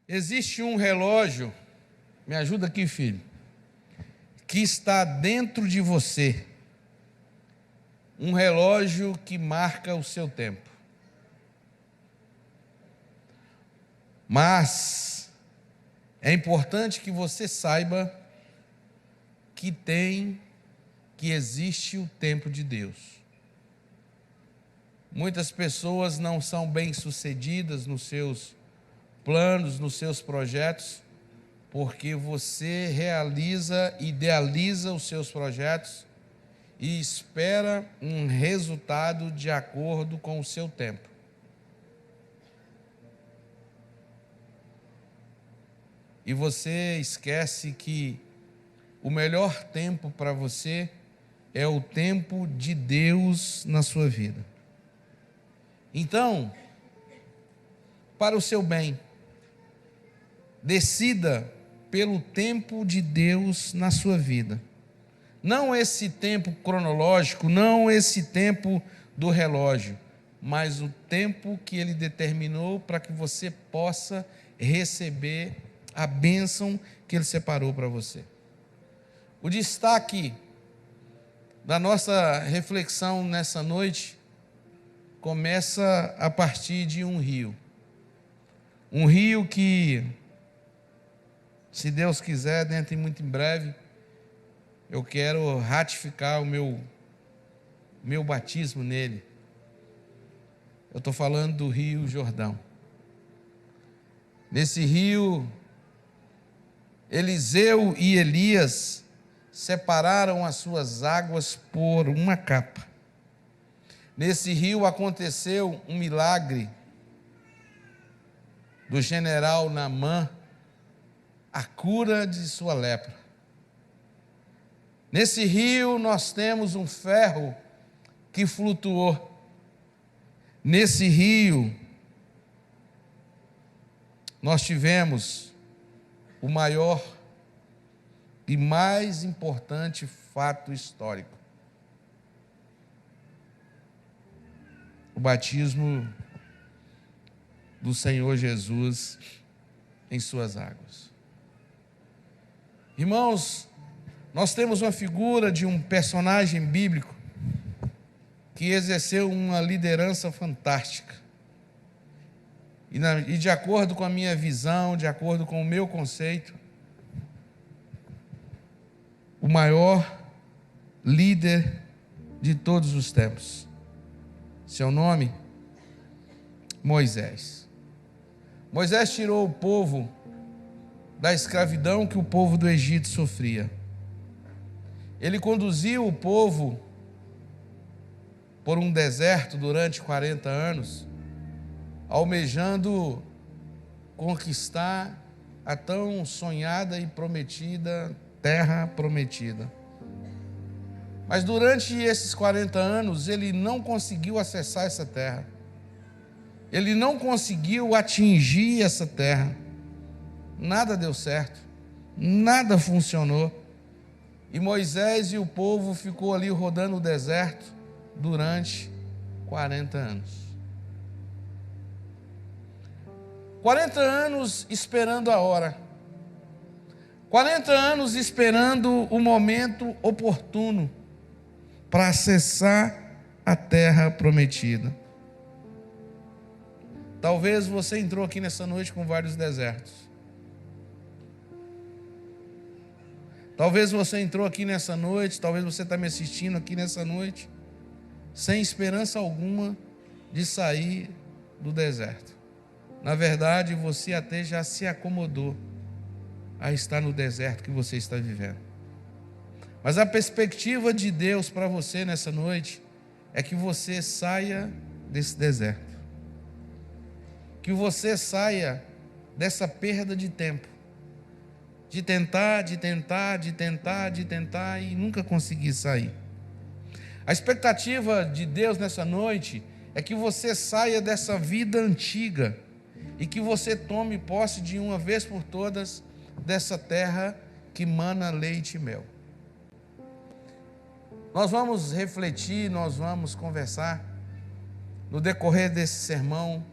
Existe um relógio, me ajuda aqui, filho, que está dentro de você, um relógio que marca o seu tempo. Mas é importante que você saiba que existe o tempo de Deus. Muitas pessoas não são bem-sucedidas nos seus planos, nos seus projetos, porque você idealiza os seus projetos e espera um resultado de acordo com o seu tempo. E você esquece que o melhor tempo para você é o tempo de Deus na sua vida. Então, para o seu bem, decida pelo tempo de Deus na sua vida. Não esse tempo cronológico, não esse tempo do relógio, mas o tempo que Ele determinou para que você possa receber a bênção que Ele separou para você. O destaque da nossa reflexão nessa noite começa a partir de um rio. Um rio que, se Deus quiser, dentro de muito em breve, eu quero ratificar o meu batismo nele. Eu estou falando do Rio Jordão. Nesse rio, Eliseu e Elias separaram as suas águas por uma capa. Nesse rio aconteceu um milagre do general Naamã, a cura de sua lepra. Nesse rio nós temos um ferro que flutuou. Nesse rio nós tivemos o maior e mais importante fato histórico: o batismo do Senhor Jesus em suas águas. Irmãos, nós temos uma figura de um personagem bíblico que exerceu uma liderança fantástica. E de acordo com a minha visão, de acordo com o meu conceito, o maior líder de todos os tempos. Seu nome? Moisés. Moisés tirou o povo da escravidão que o povo do Egito sofria. Ele conduziu o povo por um deserto durante 40 anos, almejando conquistar a tão sonhada e prometida terra prometida. Mas durante esses 40 anos, ele não conseguiu acessar essa terra. Ele não conseguiu atingir essa terra. Nada deu certo. Nada funcionou. E Moisés e o povo ficou ali rodando o deserto durante 40 anos. 40 anos esperando a hora. 40 anos esperando o momento oportuno para acessar a terra prometida. Talvez você entrou aqui nessa noite com vários desertos. Talvez você entrou aqui nessa noite, talvez você está me assistindo aqui nessa noite, sem esperança alguma de sair do deserto. Na verdade, você até já se acomodou a estar no deserto que você está vivendo. Mas a perspectiva de Deus para você nessa noite é que você saia desse deserto. Que você saia dessa perda de tempo. De tentar e nunca conseguir sair. A expectativa de Deus nessa noite é que você saia dessa vida antiga e que você tome posse de uma vez por todas dessa terra que mana leite e mel. Nós vamos refletir, nós vamos conversar no decorrer desse sermão,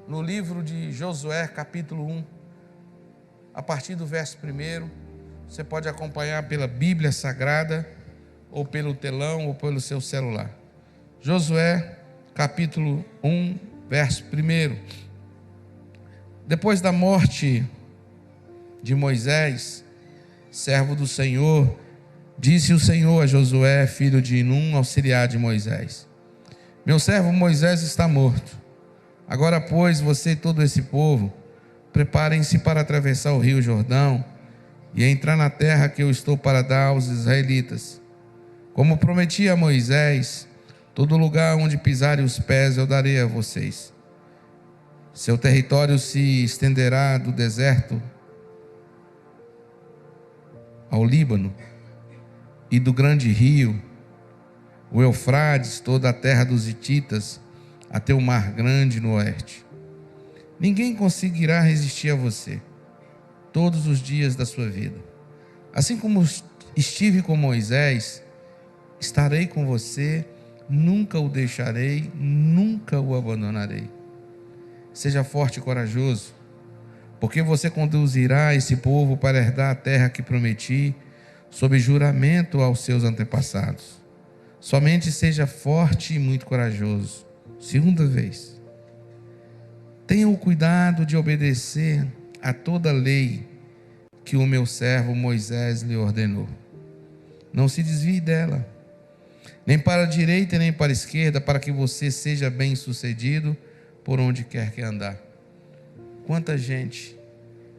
no livro de Josué, capítulo 1, a partir do verso 1. Você pode acompanhar pela Bíblia Sagrada, ou pelo telão, ou pelo seu celular. Josué, capítulo 1, verso 1. Depois da morte de Moisés, servo do Senhor, disse o Senhor a Josué, filho de Num, auxiliar de Moisés: meu servo Moisés está morto. Agora, pois, você e todo esse povo, preparem-se para atravessar o rio Jordão e entrar na terra que eu estou para dar aos israelitas. Como prometi a Moisés, todo lugar onde pisarem os pés eu darei a vocês. Seu território se estenderá do deserto ao Líbano e do grande rio, o Eufrates, toda a terra dos hititas, até o mar grande no oeste. Ninguém conseguirá resistir a você todos os dias da sua vida. Assim como estive com Moisés, estarei com você, nunca o deixarei, nunca o abandonarei. Seja forte e corajoso, porque você conduzirá esse povo para herdar a terra que prometi, sob juramento aos seus antepassados. Somente seja forte e muito corajoso. Segunda vez, tenha o cuidado de obedecer a toda a lei que o meu servo Moisés lhe ordenou. Não se desvie dela, nem para a direita nem para a esquerda, para que você seja bem-sucedido por onde quer que andar. Quanta gente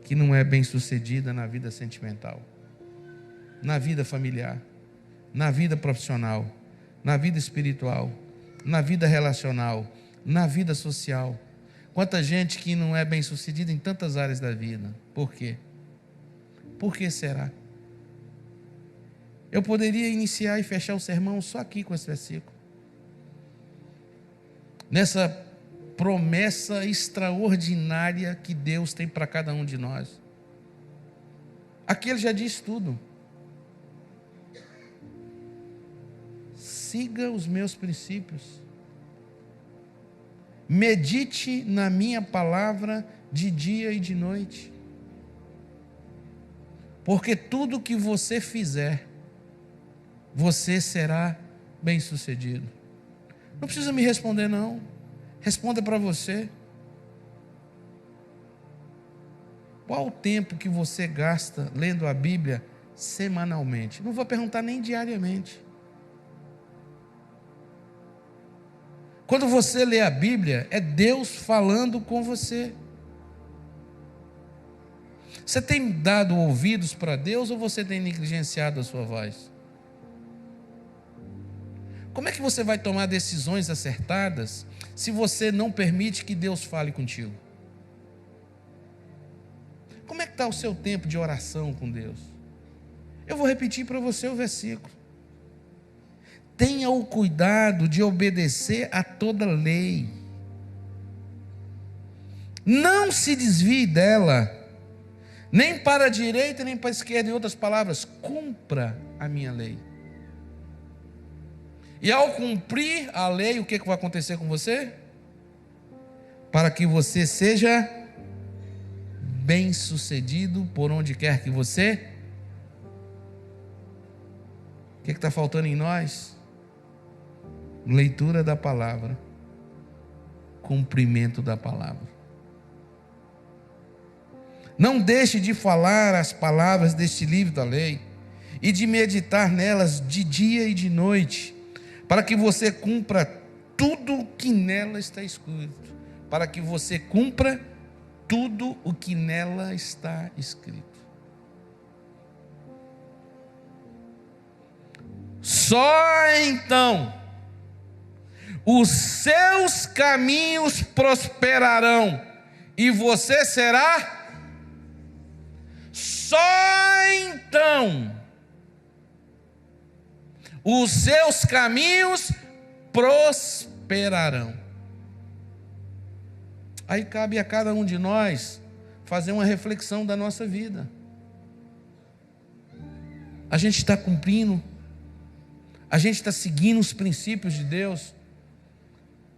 que não é bem-sucedida na vida sentimental, na vida familiar, na vida profissional, na vida espiritual, na vida relacional, na vida social. Quanta gente que não é bem-sucedida em tantas áreas da vida. Por quê? Por que será? Eu poderia iniciar e fechar o sermão só aqui com esse versículo, nessa promessa extraordinária que Deus tem para cada um de nós. Aqui ele já diz tudo. Siga os meus princípios, medite na minha palavra de dia e de noite, porque tudo que você fizer, você será bem-sucedido. Não precisa me responder, não. Responda para você. Qual o tempo que você gasta lendo a Bíblia semanalmente? Não vou perguntar nem diariamente. Quando você lê a Bíblia, é Deus falando com você. Você tem dado ouvidos para Deus ou você tem negligenciado a sua voz? Como é que você vai tomar decisões acertadas se você não permite que Deus fale contigo? Como é que está o seu tempo de oração com Deus? Eu vou repetir para você o versículo. Tenha o cuidado de obedecer a toda lei. Não se desvie dela, nem para a direita, nem para a esquerda. Em outras palavras, cumpra a minha lei. E ao cumprir a lei, o que vai acontecer com você? Para que você seja bem-sucedido por onde quer que você. O que está faltando em nós? Leitura da palavra, cumprimento da palavra. Não deixe de falar as palavras deste livro da lei e de meditar nelas de dia e de noite, para que você cumpra tudo o que nela está escrito. Para que você cumpra tudo o que nela está escrito. Só então os seus caminhos prosperarão e você será. Só então os seus caminhos prosperarão. Aí cabe a cada um de nós fazer uma reflexão da nossa vida. A gente está cumprindo? A gente está seguindo os princípios de Deus?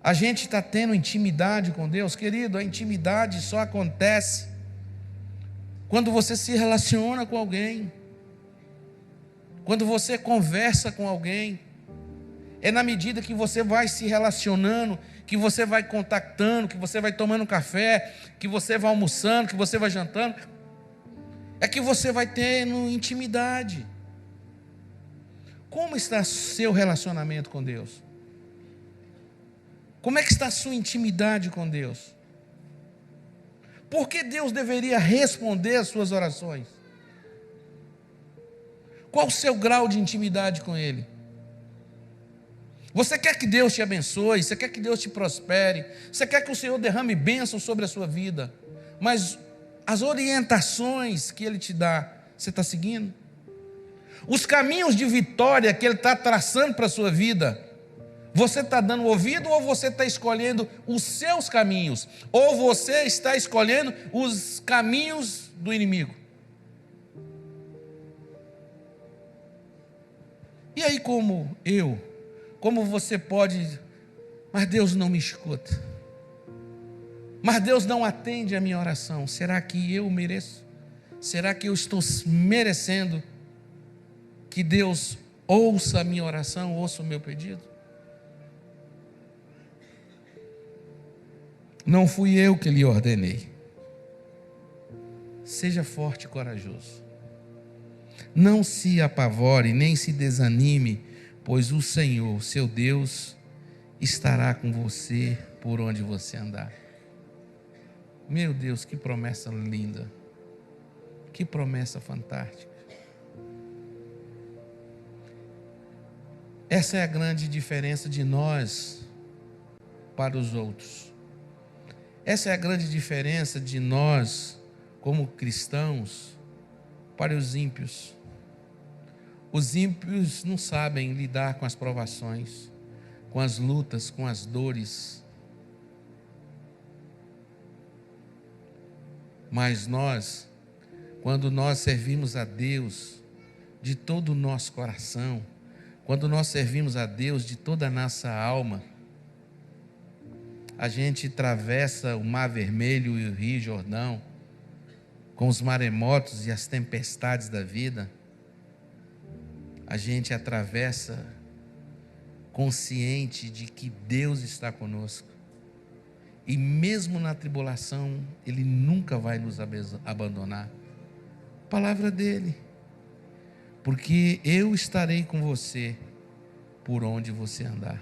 A gente está tendo intimidade com Deus? Querido, a intimidade só acontece quando você se relaciona com alguém, quando você conversa com alguém. É na medida que você vai se relacionando, que você vai contactando, que você vai tomando café, que você vai almoçando, que você vai jantando, é que você vai tendo intimidade. Como está seu relacionamento com Deus? Como é que está a sua intimidade com Deus? Por que Deus deveria responder às suas orações? Qual o seu grau de intimidade com Ele? Você quer que Deus te abençoe, você quer que Deus te prospere, você quer que o Senhor derrame bênção sobre a sua vida, mas as orientações que Ele te dá, você está seguindo? Os caminhos de vitória que Ele está traçando para a sua vida, você está dando ouvido ou você está escolhendo os seus caminhos? Ou você está escolhendo os caminhos do inimigo? E aí como você pode, mas Deus não me escuta, mas Deus não atende a minha oração, será que eu mereço? Será que eu estou merecendo que Deus ouça a minha oração, ouça o meu pedido? Não fui eu que lhe ordenei. Seja forte e corajoso. Não se apavore, nem se desanime, pois o Senhor, seu Deus, estará com você por onde você andar. Meu Deus, que promessa linda. Que promessa fantástica. Essa é a grande diferença de nós para os outros. Essa é a grande diferença de nós, como cristãos, para os ímpios. Os ímpios não sabem lidar com as provações, com as lutas, com as dores. Mas nós, quando nós servimos a Deus de todo o nosso coração, quando nós servimos a Deus de toda a nossa alma, a gente atravessa o Mar Vermelho e o Rio Jordão, com os maremotos e as tempestades da vida, a gente atravessa consciente de que Deus está conosco. E mesmo na tribulação, Ele nunca vai nos abandonar. Palavra dEle. Porque eu estarei com você por onde você andar.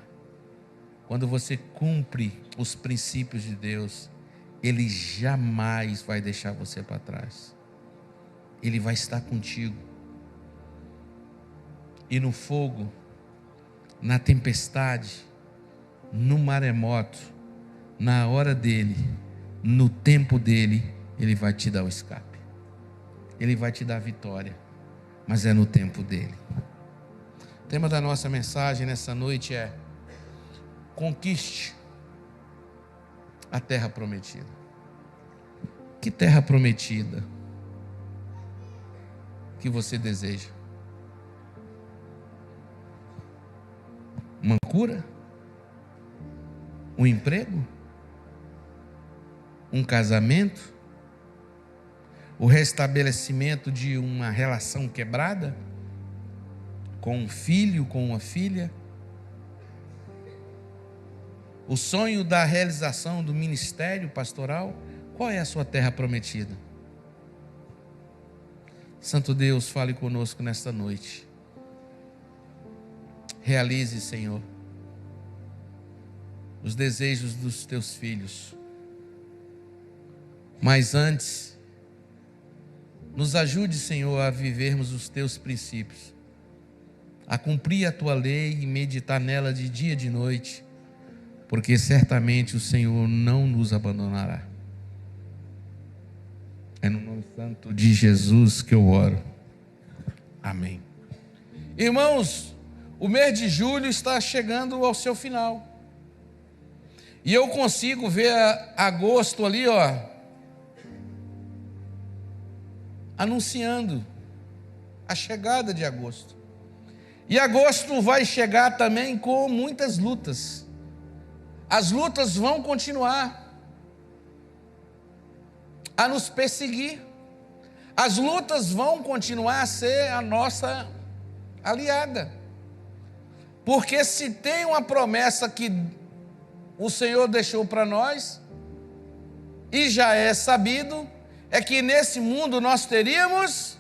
Quando você cumpre os princípios de Deus, Ele jamais vai deixar você para trás. Ele vai estar contigo. E no fogo, na tempestade, no maremoto, na hora dele, no tempo dele, Ele vai te dar o escape. Ele vai te dar a vitória, mas é no tempo dele. O tema da nossa mensagem nessa noite é: conquiste a terra prometida. Que terra prometida que você deseja? Uma cura? Um emprego? Um casamento? O restabelecimento de uma relação quebrada? Com um filho, com uma filha? O sonho da realização do ministério pastoral? Qual é a sua terra prometida? Santo Deus, fale conosco nesta noite. Realize, Senhor, os desejos dos teus filhos. Mas antes, nos ajude, Senhor, a vivermos os teus princípios, a cumprir a tua lei e meditar nela de dia e de noite, porque certamente o Senhor não nos abandonará. É no nome santo de Jesus que eu oro. Amém. Irmãos, o mês de julho está chegando ao seu final. E eu consigo ver agosto ali, anunciando a chegada de agosto. E agosto vai chegar também com muitas lutas. As lutas vão continuar a nos perseguir. As lutas vão continuar a ser a nossa aliada. Porque se tem uma promessa que o Senhor deixou para nós, e já é sabido, é que nesse mundo nós teríamos.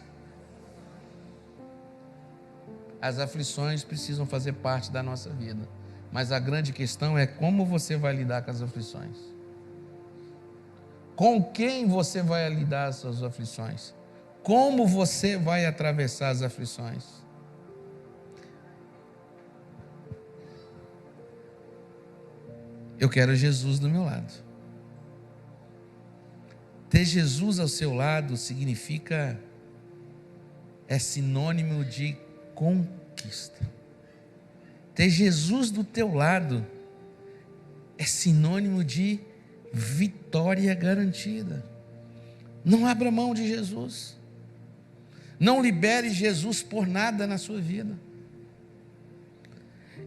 As aflições precisam fazer parte da nossa vida, mas a grande questão é como você vai lidar com as aflições. Com quem você vai lidar as suas aflições? Como você vai atravessar as aflições? Eu quero Jesus do meu lado. Ter Jesus ao seu lado significa, é sinônimo de conquista. Ter Jesus do teu lado é sinônimo de vitória garantida. Não abra mão de Jesus. Não libere Jesus por nada na sua vida.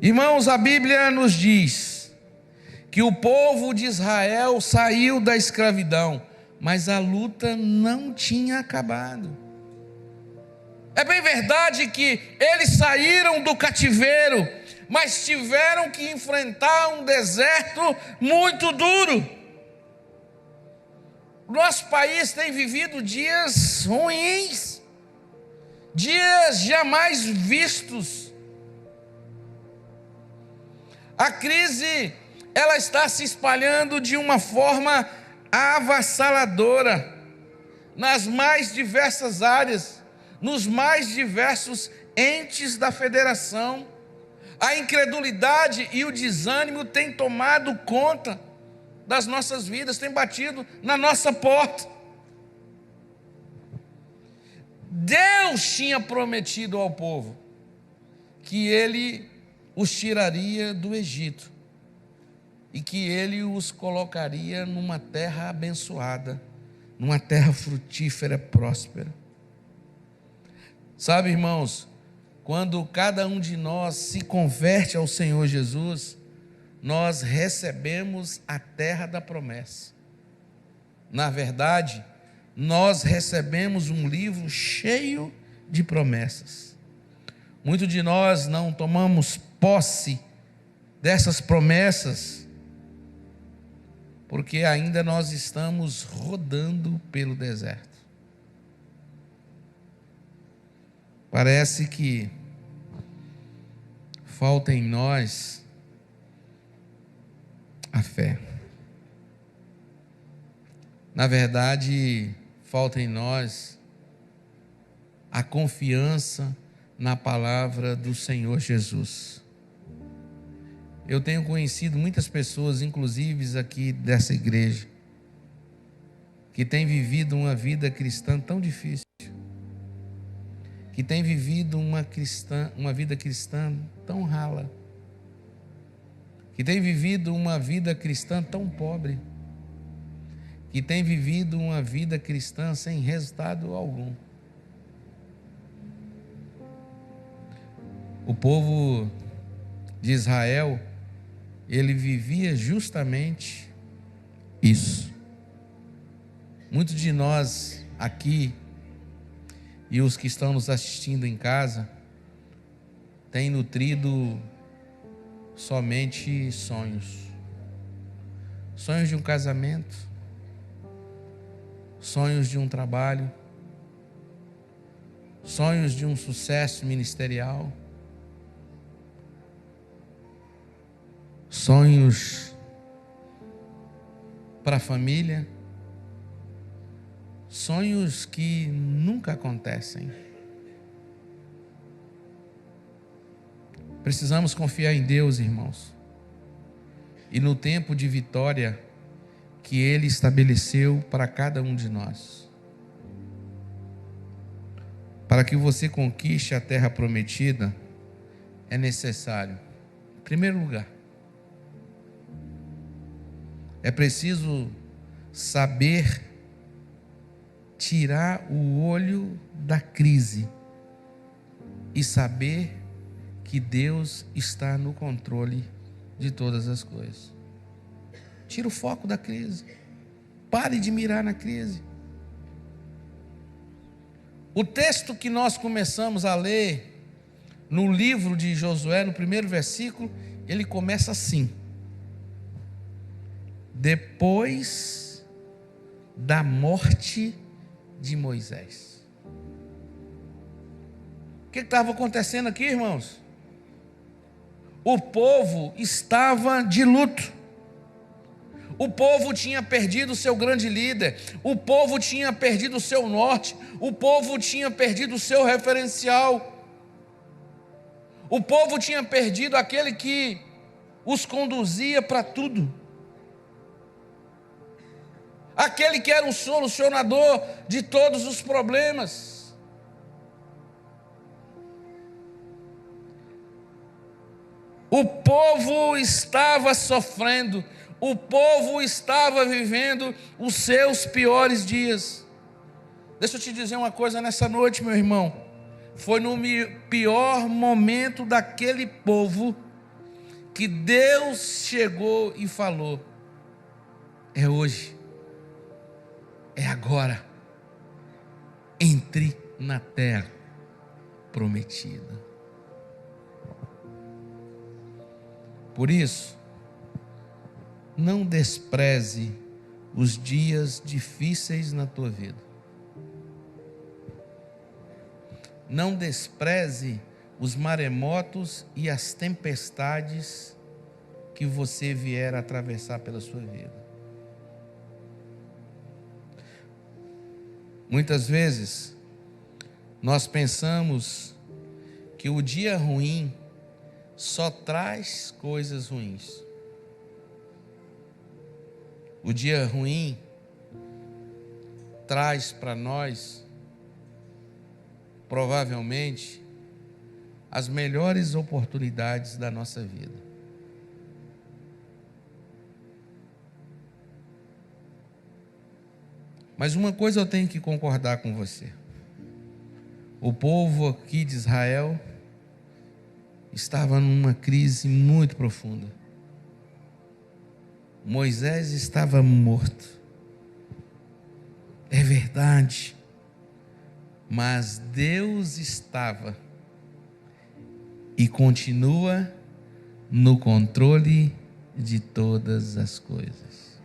Irmãos, a Bíblia nos diz que o povo de Israel saiu da escravidão, mas a luta não tinha acabado. É bem verdade que eles saíram do cativeiro, mas tiveram que enfrentar um deserto muito duro. Nosso país tem vivido dias ruins, dias jamais vistos. A crise, ela está se espalhando de uma forma avassaladora nas mais diversas áreas, nos mais diversos entes da federação. A incredulidade e o desânimo têm tomado conta das nossas vidas, têm batido na nossa porta. Deus tinha prometido ao povo que Ele os tiraria do Egito e que Ele os colocaria numa terra abençoada, numa terra frutífera, próspera. Sabe, irmãos, quando cada um de nós se converte ao Senhor Jesus, nós recebemos a terra da promessa. Na verdade, nós recebemos um livro cheio de promessas. Muitos de nós não tomamos posse dessas promessas, porque ainda nós estamos rodando pelo deserto. Parece que falta em nós a fé. Na verdade, falta em nós a confiança na palavra do Senhor Jesus. Eu tenho conhecido muitas pessoas, inclusive aqui dessa igreja, que têm vivido uma vida cristã tão difícil, que têm vivido uma vida cristã tão rala, que têm vivido uma vida cristã tão pobre, que têm vivido uma vida cristã sem resultado algum. O povo de Israel, ele vivia justamente isso. Muitos de nós aqui e os que estão nos assistindo em casa têm nutrido somente sonhos. Sonhos de um casamento, sonhos de um trabalho, sonhos de um sucesso ministerial, sonhos para a família, sonhos que nunca acontecem. Precisamos confiar em Deus, irmãos, e no tempo de vitória que Ele estabeleceu para cada um de nós. Para que você conquiste a terra prometida, é necessário, em primeiro lugar, é preciso saber tirar o olho da crise e saber que Deus está no controle de todas as coisas. Tira o foco da crise. Pare de mirar na crise. O texto que nós começamos a ler no livro de Josué, no primeiro versículo, ele começa assim: depois da morte de Moisés. O que estava acontecendo aqui, irmãos? O povo estava de luto. O povo tinha perdido o seu grande líder. O povo tinha perdido o seu norte. O povo tinha perdido o seu referencial. O povo tinha perdido aquele que os conduzia para tudo. Aquele que era o solucionador de todos os problemas. O povo estava sofrendo. O povo estava vivendo os seus piores dias. Deixa eu te dizer uma coisa nessa noite, meu irmão. Foi no pior momento daquele povo que Deus chegou e falou: é hoje, é agora, entre na terra prometida. Por isso, não despreze os dias difíceis na tua vida. Não despreze os maremotos e as tempestades que você vier a atravessar pela sua vida. Muitas vezes, nós pensamos que o dia ruim só traz coisas ruins. O dia ruim traz para nós, provavelmente, as melhores oportunidades da nossa vida. Mas uma coisa eu tenho que concordar com você. O povo aqui de Israel estava numa crise muito profunda. Moisés estava morto. É verdade. Mas Deus estava e continua no controle de todas as coisas,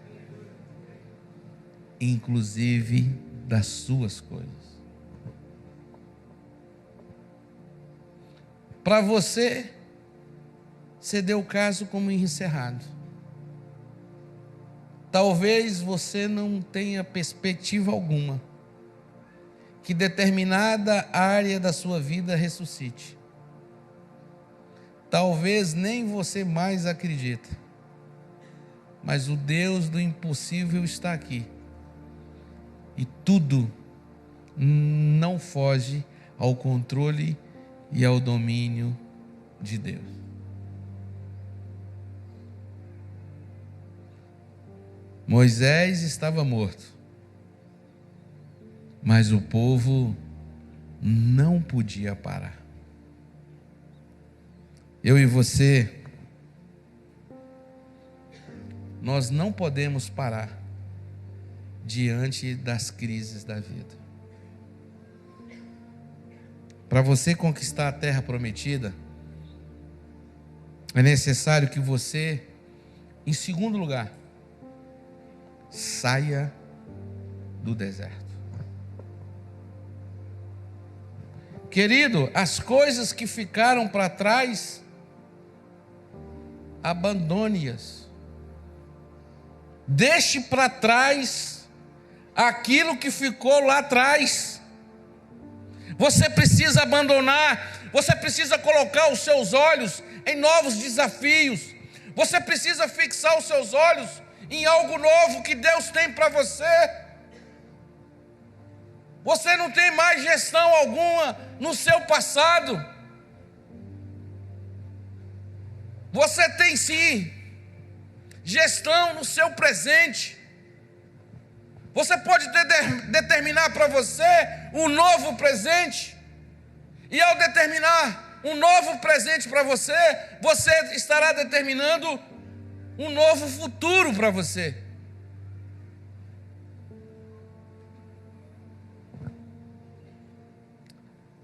inclusive das suas coisas. Para você deu o caso como encerrado. Talvez você não tenha perspectiva alguma que determinada área da sua vida ressuscite. Talvez nem você mais acredita. Mas o Deus do impossível está aqui. E tudo não foge ao controle e ao domínio de Deus. Moisés estava morto, mas o povo não podia parar. Eu e você, nós não podemos parar diante das crises da vida. Para você conquistar a terra prometida, é necessário que você, em segundo lugar, saia do deserto. Querido, as coisas que ficaram para trás, abandone-as. Deixe para trás aquilo que ficou lá atrás. Você precisa abandonar, você precisa colocar os seus olhos em novos desafios. Você precisa fixar os seus olhos em algo novo que Deus tem para você. Você não tem mais gestão alguma no seu passado. Você tem sim gestão no seu presente. Você pode determinar para você um novo presente. E ao determinar um novo presente para você, você estará determinando um novo futuro para você.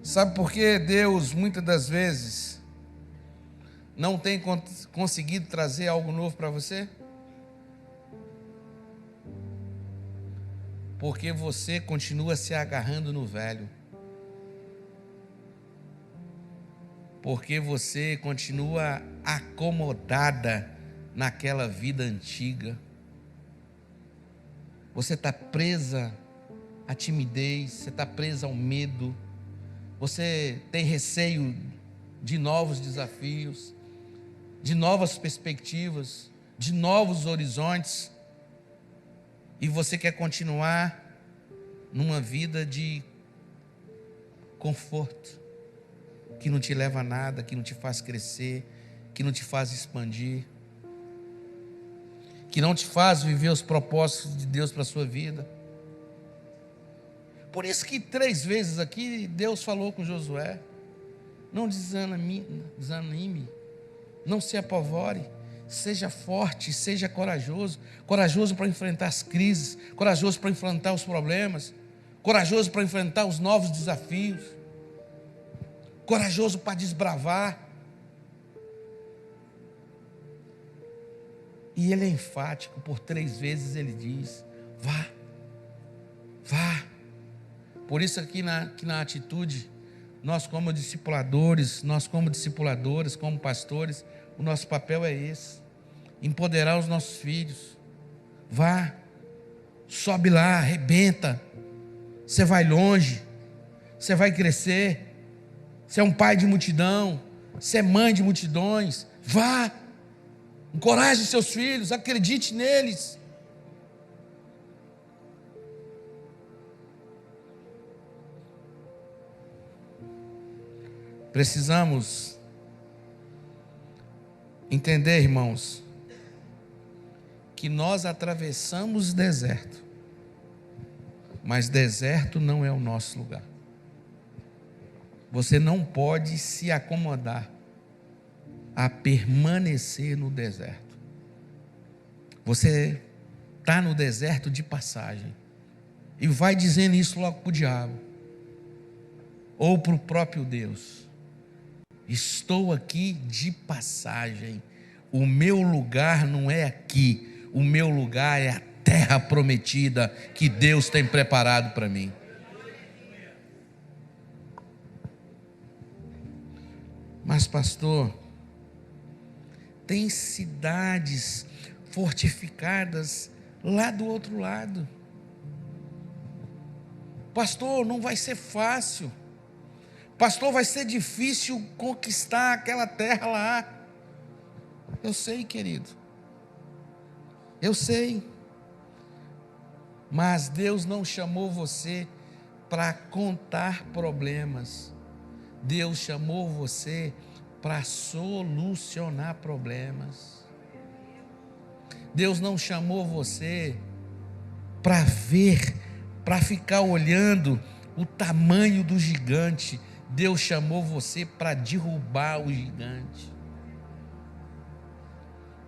Sabe por que Deus, muitas das vezes, não tem conseguido trazer algo novo para você? Porque você continua se agarrando no velho. Porque você continua acomodada naquela vida antiga. Você está presa à timidez, você está presa ao medo, você tem receio de novos desafios, de novas perspectivas, de novos horizontes, e você quer continuar numa vida de conforto, que não te leva a nada, que não te faz crescer, que não te faz expandir, que não te faz viver os propósitos de Deus para a sua vida. Por isso que 3 vezes aqui Deus falou com Josué: não desanime, não se apavore, seja forte, seja corajoso, corajoso para enfrentar as crises, corajoso para enfrentar os problemas, corajoso para enfrentar os novos desafios, corajoso para desbravar. E ele é enfático, por 3 vezes ele diz: vá, vá. Por isso aqui na atitude, nós como discipuladores, como pastores, o nosso papel é esse: empoderar os nossos filhos. Vá, sobe lá, arrebenta, você vai longe, você vai crescer, você é um pai de multidão, você é mãe de multidões. Vá, encoraje seus filhos, acredite neles. Precisamos entender, irmãos, que nós atravessamos deserto, mas deserto não é o nosso lugar. Você não pode se acomodar a permanecer no deserto. Você está no deserto de passagem, e vai dizendo isso logo para o diabo, ou para o próprio Deus: estou aqui de passagem, o meu lugar não é aqui, o meu lugar é a terra prometida que Deus tem preparado para mim. Mas pastor, tem cidades fortificadas lá do outro lado. Pastor, não vai ser fácil. Pastor, vai ser difícil conquistar aquela terra lá. Eu sei, querido, eu sei. Mas Deus não chamou você para contar problemas. Deus chamou você para solucionar problemas. Deus não chamou você para ver, para ficar olhando o tamanho do gigante. Deus chamou você para derrubar o gigante.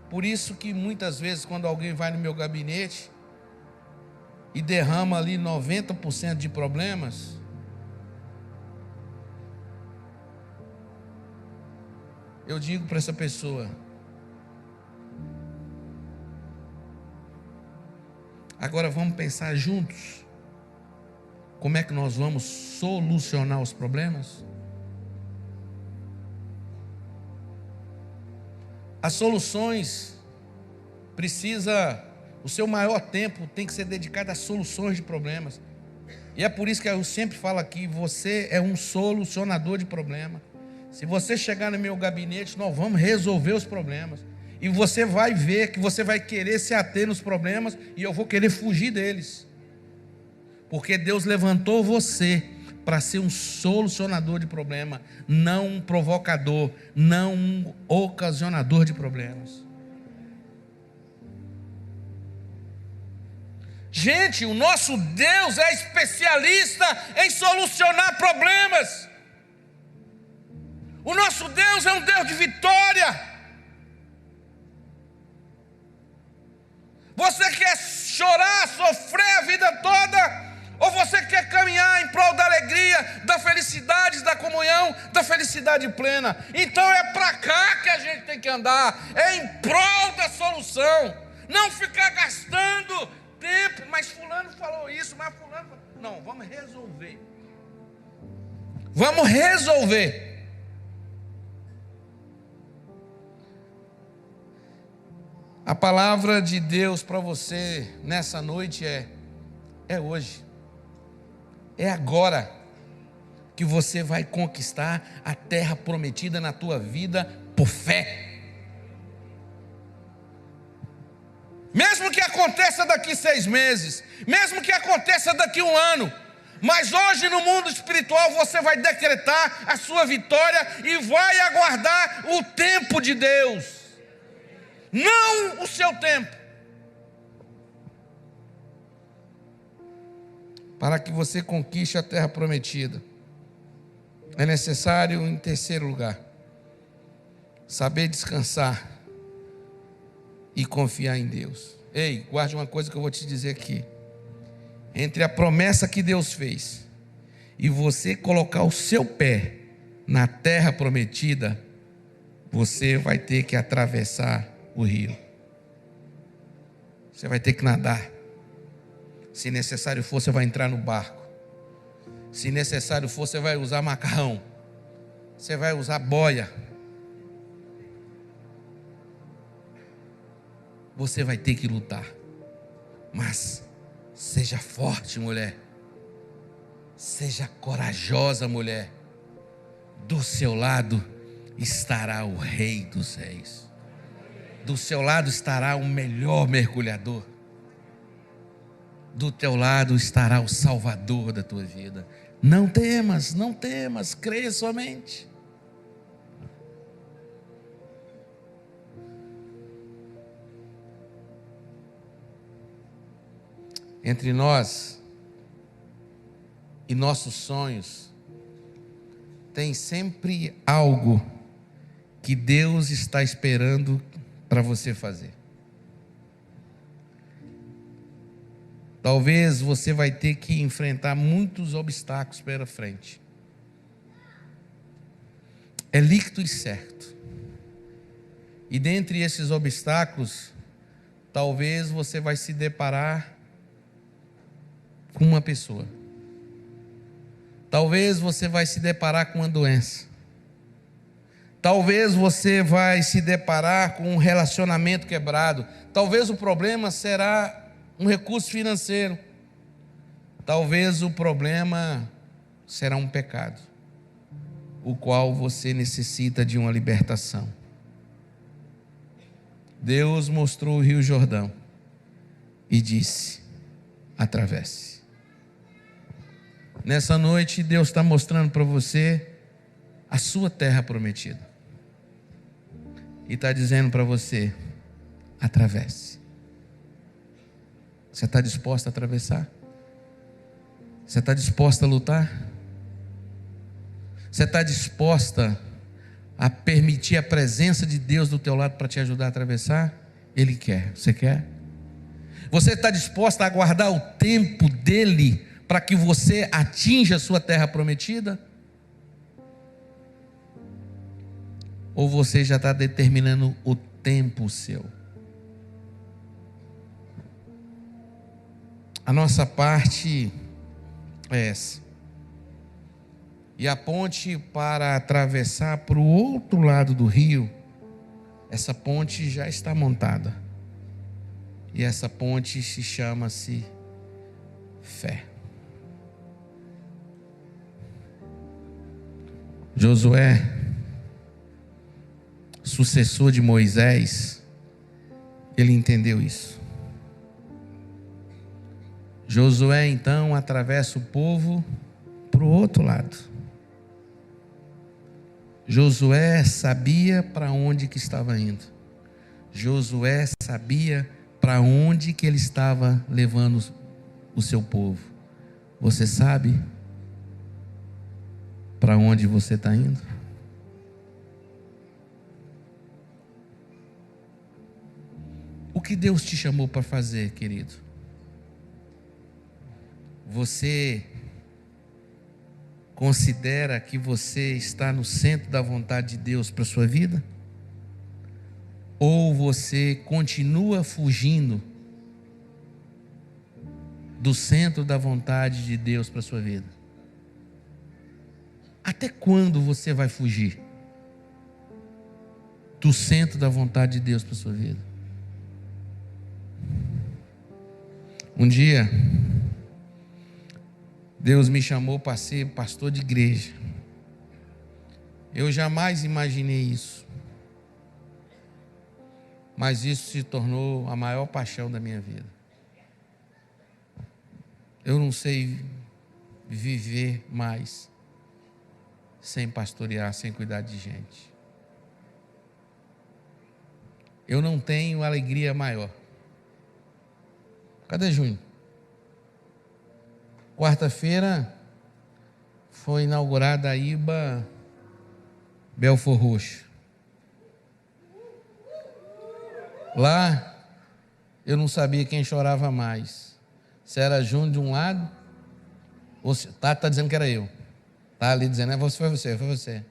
Por isso que muitas vezes, quando alguém vai no meu gabinete e derrama ali 90% de problemas, eu digo para essa pessoa: agora vamos pensar juntos como é que nós vamos solucionar os problemas? As soluções o seu maior tempo tem que ser dedicado às soluções de problemas. E é por isso que eu sempre falo aqui: você é um solucionador de problema. Se você chegar no meu gabinete, nós vamos resolver os problemas. E você vai ver que você vai querer se ater nos problemas, e eu vou querer fugir deles. Porque Deus levantou você para ser um solucionador de problema, não um provocador, não um ocasionador de problemas. Gente, o nosso Deus é especialista em solucionar problemas. O nosso Deus é um Deus de vitória. Você quer chorar, sofrer a vida toda? Ou você quer caminhar em prol da alegria, da felicidade, da felicidade plena. Então é para cá que a gente tem que andar, é em prol da solução, não ficar gastando tempo. Mas fulano falou isso, mas fulano falou... Não, vamos resolver. Vamos resolver. A palavra de Deus para você nessa noite é hoje. É agora que você vai conquistar a terra prometida na tua vida por fé. Mesmo que aconteça daqui 6 meses, mesmo que aconteça daqui 1 ano, mas hoje no mundo espiritual você vai decretar a sua vitória e vai aguardar o tempo de Deus. Não o seu tempo. Para que você conquiste a terra prometida, é necessário, em terceiro lugar, saber descansar e confiar em Deus. Ei, guarde uma coisa que eu vou te dizer aqui. Entre a promessa que Deus fez e você colocar o seu pé na terra prometida, você vai ter que atravessar o rio. Você vai ter que nadar. Se necessário for, você vai entrar no barco. Se necessário for, você vai usar macarrão. Você vai usar boia. Você vai ter que lutar. Mas seja forte, mulher. Seja corajosa, mulher. Do seu lado estará o Rei dos Reis. Do seu lado estará o melhor mergulhador. Do teu lado estará o Salvador da tua vida. Não temas, não temas, creia somente. Entre nós e nossos sonhos, tem sempre algo que Deus está esperando para você fazer. Talvez você vai ter que enfrentar muitos obstáculos pela frente. É líquido e certo. E dentre esses obstáculos, talvez você vai se deparar com uma pessoa. Talvez você vai se deparar com uma doença. Talvez você vai se deparar com um relacionamento quebrado. Talvez o problema será um recurso financeiro. Talvez o problema será um pecado, o qual você necessita de uma libertação. Deus mostrou o Rio Jordão e disse: atravesse. Nessa noite Deus está mostrando para você a sua terra prometida. E está dizendo para você: atravesse. Você está disposto a atravessar? Você está disposta a lutar? Você está disposta a permitir a presença de Deus do teu lado para te ajudar a atravessar? Ele quer. Você quer? Você está disposta a aguardar o tempo dele para que você atinja a sua terra prometida? Ou você já está determinando o tempo seu? A nossa parte é essa. E a ponte para atravessar para o outro lado do rio, essa ponte já está montada. E essa ponte chama-se fé. Josué, sucessor de Moisés, ele entendeu isso. Josué então atravessa o povo para o outro lado. Josué sabia para onde que estava indo. Josué sabia para onde que ele estava levando o seu povo. Você sabe para onde você está indo? O que Deus te chamou para fazer, querido? Você considera que você está no centro da vontade de Deus para a sua vida? Ou você continua fugindo do centro da vontade de Deus para a sua vida? Até quando você vai fugir do centro da vontade de Deus para a sua vida? Um dia, Deus me chamou para ser pastor de igreja. Eu jamais imaginei isso. Mas isso se tornou a maior paixão da minha vida. Eu não sei viver mais sem pastorear, sem cuidar de gente. Eu não tenho alegria maior. Cadê Júnior? Quarta-feira foi inaugurada a IBA Belfor Roxo. Lá eu não sabia quem chorava mais. Se era Júnior de um lado, ou se tá dizendo que era eu. Tá ali dizendo, foi você.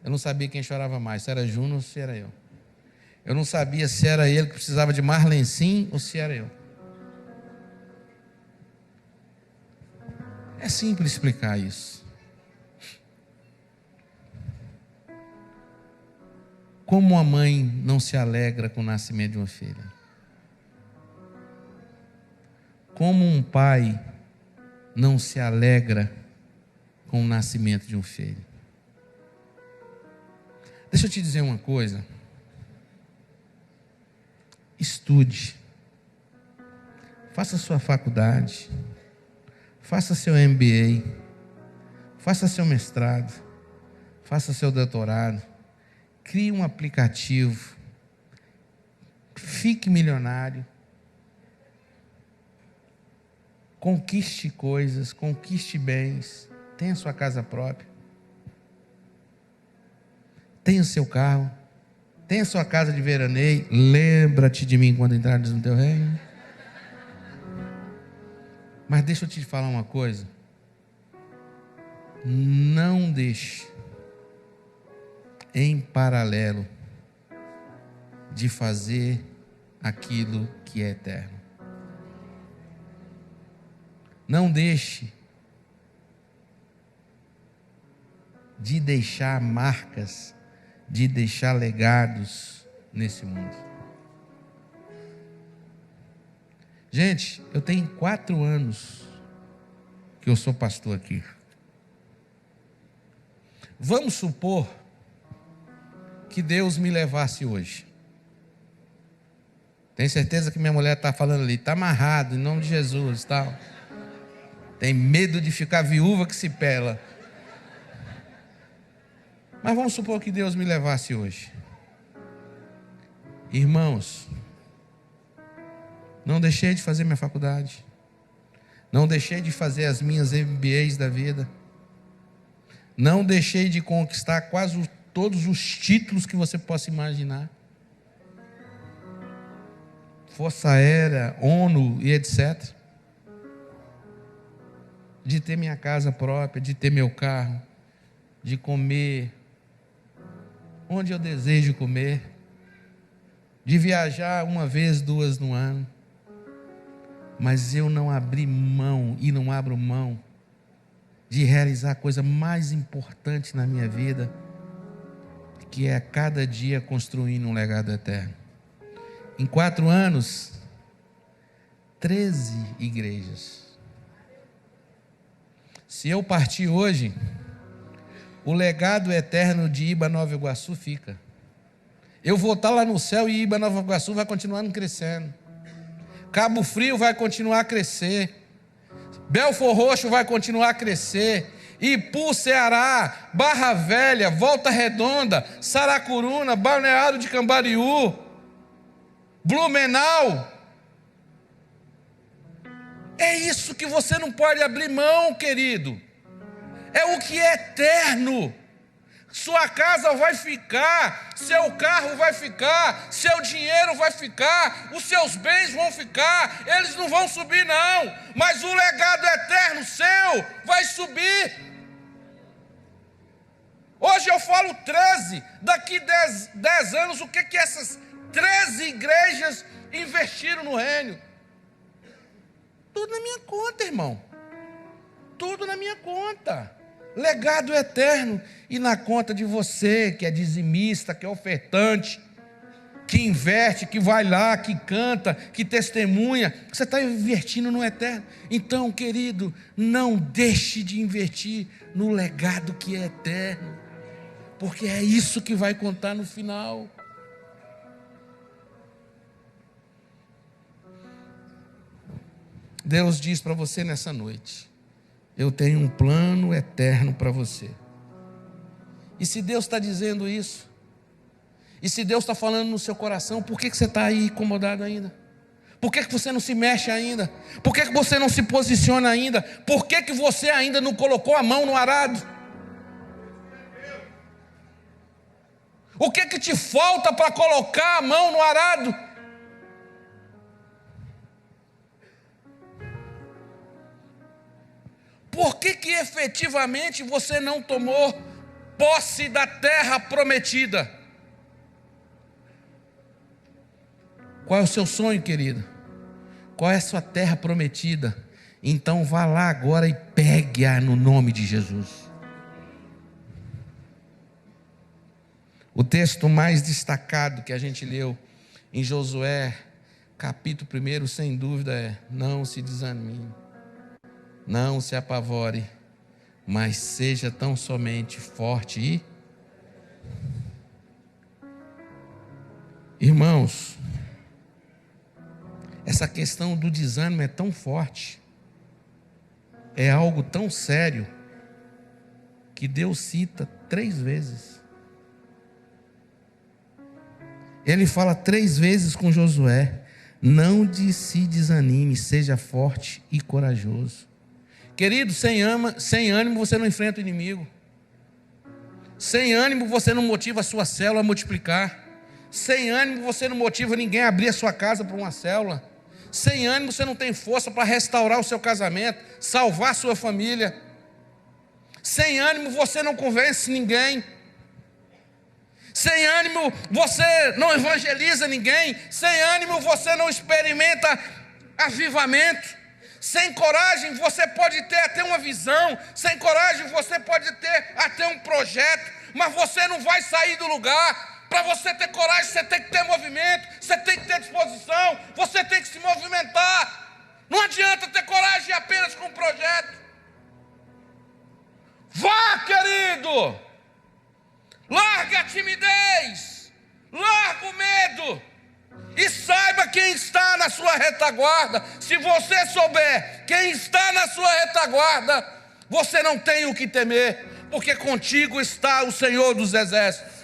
Eu não sabia quem chorava mais, se era Júnior ou se era eu. Eu não sabia se era ele que precisava de mais lencinho ou se era eu. É simples explicar isso. Como uma mãe não se alegra com o nascimento de uma filha? Como um pai não se alegra com o nascimento de um filho? Deixa eu te dizer uma coisa. Estude. Faça sua faculdade. Faça seu MBA. Faça seu mestrado. Faça seu doutorado. Crie um aplicativo. Fique milionário. Conquiste coisas, conquiste bens. Tenha sua casa própria. Tenha o seu carro. Tenha sua casa de veraneio. Lembra-te de mim quando entrares no teu reino. Mas deixa eu te falar uma coisa. Não deixe, em paralelo, de fazer aquilo que é eterno. Não deixe de deixar marcas, de deixar legados nesse mundo. Gente, eu tenho 4 anos que eu sou pastor aqui. Vamos supor que Deus me levasse hoje. Tenho certeza que minha mulher está falando ali, está amarrado em nome de Jesus, tal. Tem medo de ficar viúva que se pela. Mas vamos supor que Deus me levasse hoje. Irmãos, não deixei de fazer minha faculdade. Não deixei de fazer as minhas MBAs da vida. Não deixei de conquistar quase todos os títulos que você possa imaginar. Força Aérea, ONU e etc. De ter minha casa própria, de ter meu carro, de comer onde eu desejo comer, de viajar 1 vez, 2 no ano. Mas eu não abri mão e não abro mão de realizar a coisa mais importante na minha vida, que é a cada dia construindo um legado eterno. Em 4 anos, 13 igrejas. Se eu partir hoje, o legado eterno de Iba Nova Iguaçu fica. Eu vou estar lá no céu e Iba Nova Iguaçu vai continuar crescendo. Cabo Frio vai continuar a crescer. Belfor Roxo vai continuar a crescer. Ipu, Ceará, Barra Velha, Volta Redonda, Saracuruna, Balneário de Camboriú, Blumenau. É isso que você não pode abrir mão, querido. É o que é eterno. Sua casa vai ficar, seu carro vai ficar, seu dinheiro vai ficar, os seus bens vão ficar, eles não vão subir não, mas o legado eterno seu vai subir. Hoje eu falo 13, daqui 10 anos, o que essas 13 igrejas investiram no reino? Tudo na minha conta, irmão, tudo na minha conta. Legado eterno. E na conta de você, que é dizimista, que é ofertante, que inverte, que vai lá, que canta, que testemunha, você está investindo no eterno. Então, querido, não deixe de investir no legado que é eterno, porque é isso que vai contar no final. Deus diz para você nessa noite: eu tenho um plano eterno para você. E se Deus está dizendo isso, e se Deus está falando no seu coração, por que você está aí incomodado ainda? Por que você não se mexe ainda? Por que você não se posiciona ainda? Por que você ainda não colocou a mão no arado? O que te falta para colocar a mão no arado? Por que efetivamente você não tomou posse da terra prometida? Qual é o seu sonho, querido? Qual é a sua terra prometida? Então vá lá agora e pegue-a no nome de Jesus. O texto mais destacado que a gente leu em Josué, capítulo 1, sem dúvida é: não se desanime, não se apavore, mas seja tão somente forte e... Irmãos, essa questão do desânimo é tão forte, é algo tão sério, que Deus cita 3 vezes. Ele fala 3 vezes com Josué: não se desanime, seja forte e corajoso. Querido, sem ânimo você não enfrenta o inimigo. Sem ânimo você não motiva a sua célula a multiplicar. Sem ânimo você não motiva ninguém a abrir a sua casa para uma célula. Sem ânimo você não tem força para restaurar o seu casamento, salvar a sua família. Sem ânimo você não convence ninguém. Sem ânimo você não evangeliza ninguém. Sem ânimo você não experimenta avivamento. Sem coragem você pode ter até uma visão, sem coragem você pode ter até um projeto, mas você não vai sair do lugar. Para você ter coragem, você tem que ter movimento, você tem que ter disposição, você tem que se movimentar. Não adianta ter coragem apenas com um projeto. Vá, querido, larga a timidez, larga o medo. E saiba quem está na sua retaguarda. Se você souber quem está na sua retaguarda, você não tem o que temer, porque contigo está o Senhor dos Exércitos.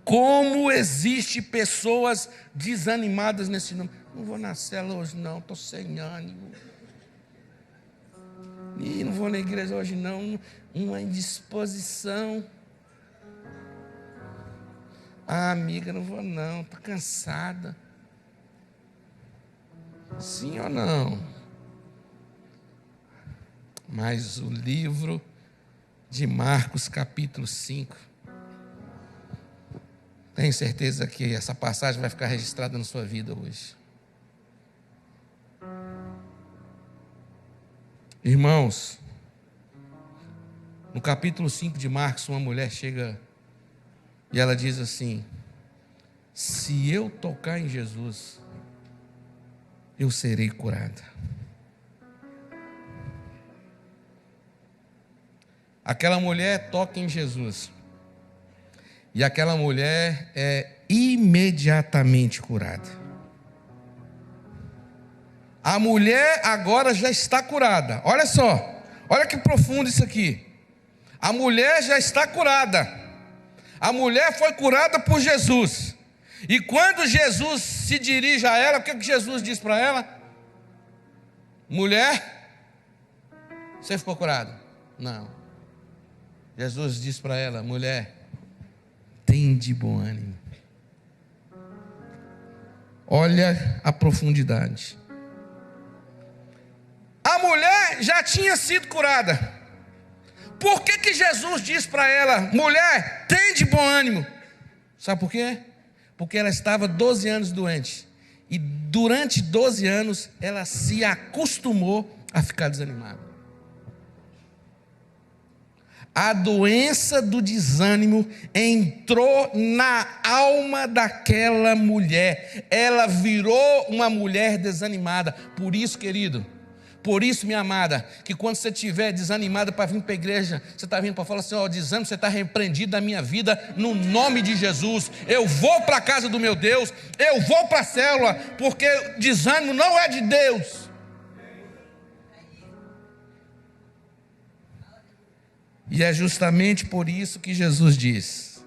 Como existe pessoas desanimadas nesse nome. Não vou na cela hoje não, estou sem ânimo. E não vou na igreja hoje não, uma indisposição. Ah, amiga, não vou não, estou cansada. Sim ou não? Mas o livro de Marcos, capítulo 5, tenho certeza que essa passagem vai ficar registrada na sua vida hoje. Irmãos, no capítulo 5 de Marcos, uma mulher chega e ela diz assim: se eu tocar em Jesus, eu serei curada. Aquela mulher toca em Jesus, e aquela mulher é imediatamente curada. A mulher agora já está curada. Olha só, olha que profundo isso aqui. A mulher já está curada. A mulher foi curada por Jesus. E quando Jesus se dirige a ela, o que Jesus diz para ela? Mulher, Você ficou curado? Não. Jesus disse para ela: mulher, tem de bom ânimo. Olha a profundidade. A mulher já tinha sido curada. Por que Jesus disse para ela: mulher, tem de bom ânimo? Sabe por quê? Porque ela estava 12 anos doente. E durante 12 anos ela se acostumou a ficar desanimada. A doença do desânimo entrou na alma daquela mulher. Ela virou uma mulher desanimada. Por isso, querido, por isso, minha amada, que quando você estiver desanimada para vir para a igreja, você está vindo para falar assim: ó, desânimo, você está repreendido da minha vida, no nome de Jesus. Eu vou para a casa do meu Deus, eu vou para a célula, porque desânimo não é de Deus. E é justamente por isso que Jesus diz: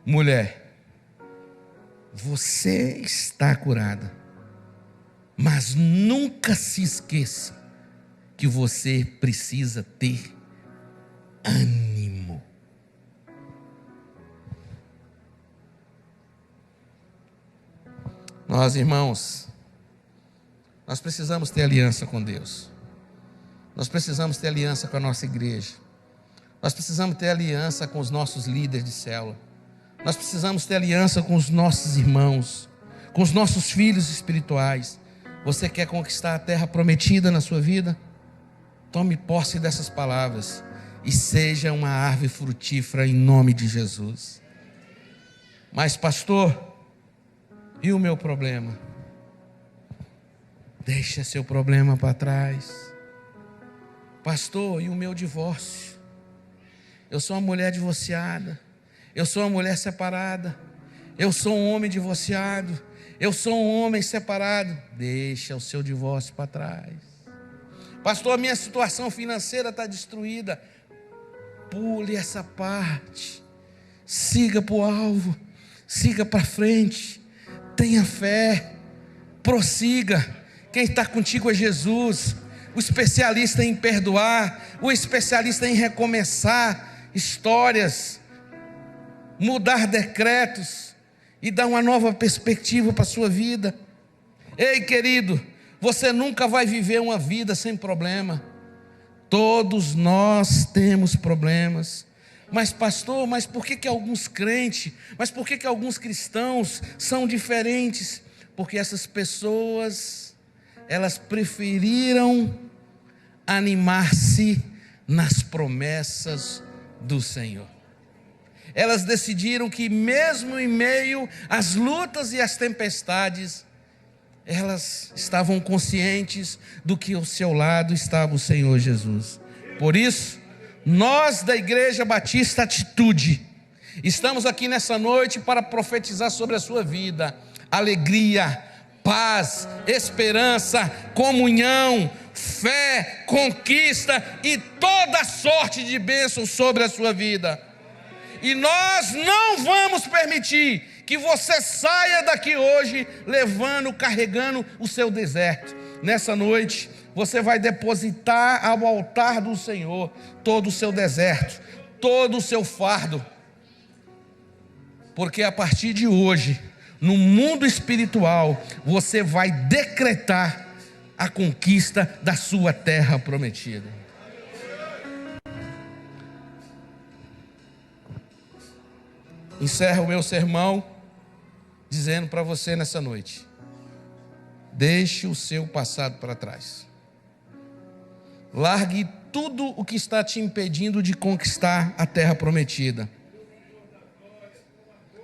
mulher, você está curada, mas nunca se esqueça que você precisa ter ânimo. Nós, irmãos, nós precisamos ter aliança com Deus. Nós precisamos ter aliança com a nossa igreja. Nós precisamos ter aliança com os nossos líderes de célula. Nós precisamos ter aliança com os nossos irmãos, com os nossos filhos espirituais. Você quer conquistar a terra prometida na sua vida? Tome posse dessas palavras e seja uma árvore frutífera em nome de Jesus. Mas, pastor, e o meu problema? Deixa seu problema para trás. Pastor, e o meu divórcio? Eu sou uma mulher divorciada. Eu sou uma mulher separada. Eu sou um homem divorciado. Eu sou um homem separado. Deixa o seu divórcio para trás. Pastor, a minha situação financeira está destruída. Pule essa parte. Siga para o alvo. Siga para frente. Tenha fé. Prossiga. Quem está contigo é Jesus. O especialista em perdoar. O especialista em recomeçar histórias, mudar decretos e dar uma nova perspectiva para a sua vida. Ei, querido, você nunca vai viver uma vida sem problema. Todos nós temos problemas. Mas, pastor, mas por que alguns crentes, mas por que alguns cristãos são diferentes? Porque essas pessoas, elas preferiram animar-se nas promessas do Senhor. Elas decidiram que mesmo em meio às lutas e às tempestades, elas estavam conscientes do que ao seu lado estava o Senhor Jesus. Por isso, nós da Igreja Batista Atitude, estamos aqui nessa noite para profetizar sobre a sua vida: alegria, paz, esperança, comunhão, fé, conquista e toda sorte de bênçãos sobre a sua vida. E nós não vamos permitir que você saia daqui hoje carregando o seu deserto. Nessa noite, você vai depositar ao altar do Senhor todo o seu deserto, todo o seu fardo. Porque a partir de hoje, no mundo espiritual, você vai decretar a conquista da sua terra prometida. Encerro o meu sermão dizendo para você nessa noite: deixe o seu passado para trás. Largue tudo o que está te impedindo de conquistar a terra prometida.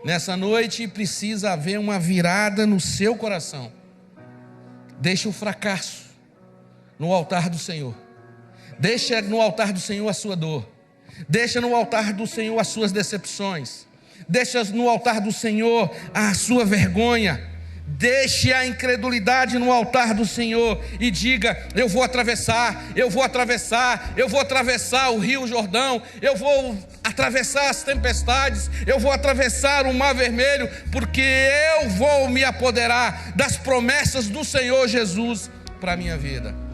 Nessa noite precisa haver uma virada no seu coração. Deixe o fracasso no altar do Senhor. Deixe no altar do Senhor a sua dor. Deixe no altar do Senhor as suas decepções. Deixe no altar do Senhor a sua vergonha. Deixe a incredulidade no altar do Senhor e diga: eu vou atravessar, eu vou atravessar, eu vou atravessar o Rio Jordão, eu vou atravessar as tempestades, eu vou atravessar o Mar Vermelho, porque eu vou me apoderar das promessas do Senhor Jesus para a minha vida.